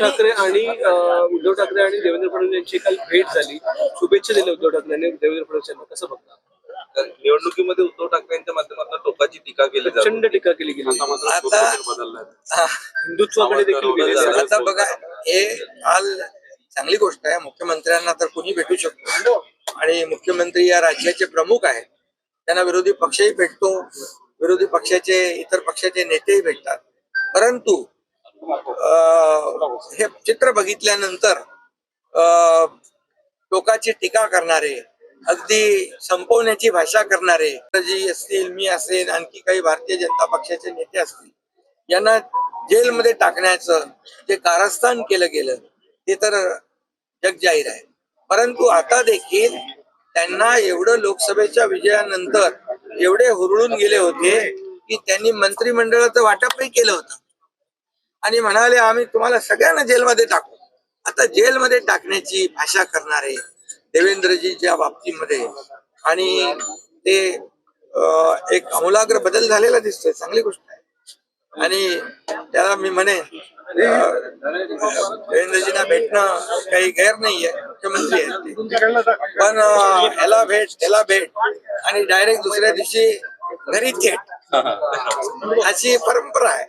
ठाकरे आणि उद्धव ठाकरे आणि देवेंद्र फडणवीस यांची काल भेट झाली. शुभेच्छा दिल्या उद्धव ठाकरे आणि देवेंद्र फडणवीस यांना. कसं बघता? निवडणुकीमध्ये उद्धव ठाकरेंच्या माध्यमातून टोकाची टीका केली जाते. प्रचंड टीका केली गेली. आता हिंदुत्वाकडे देखील गेले. आता बघा, हे काल चांगली गोष्ट आहे. मुख्यमंत्र्यांना तर कुणी भेटू शकतो आणि मुख्यमंत्री या राज्याचे प्रमुख आहेत. त्यांना विरोधी पक्षही भेटतो, विरोधी पक्षाचे इतर पक्षाचे नेतेही भेटतात. परंतु हे चित्र बघितल्यानंतर टोकाची टीका करणारे, अगदी संपवण्याची भाषा करणारे जी असतील, मी असेल, आणखी काही भारतीय जनता पक्षाचे नेते असतील, यांना जेलमध्ये टाकण्याचं जे कारस्थान केलं गेलं ते तर जगजाहीर आहे. परंतु आता देखील त्यांना एवढं लोकसभेच्या विजयानंतर एवढे हुरळून गेले होते की त्यांनी मंत्रिमंडळाचं वाटपही केलं होतं आणि म्हणाले आम्ही तुम्हाला सगळ्यांना जेलमध्ये टाकू. आता जेलमध्ये टाकण्याची भाषा करणारे देवेंद्रजीच्या बाबतीमध्ये आणि ते एक आमूलाग्र बदल झालेला दिसतोय. चांगली गोष्ट आहे आणि त्याला मी म्हणेन देवेंद्रजींना भेटणं काही गैर नाहीये. मुख्यमंत्री आहेत पण ह्याला भेट आणि डायरेक्ट दुसऱ्या दिवशी घरी थेट अशी परंपरा आहे.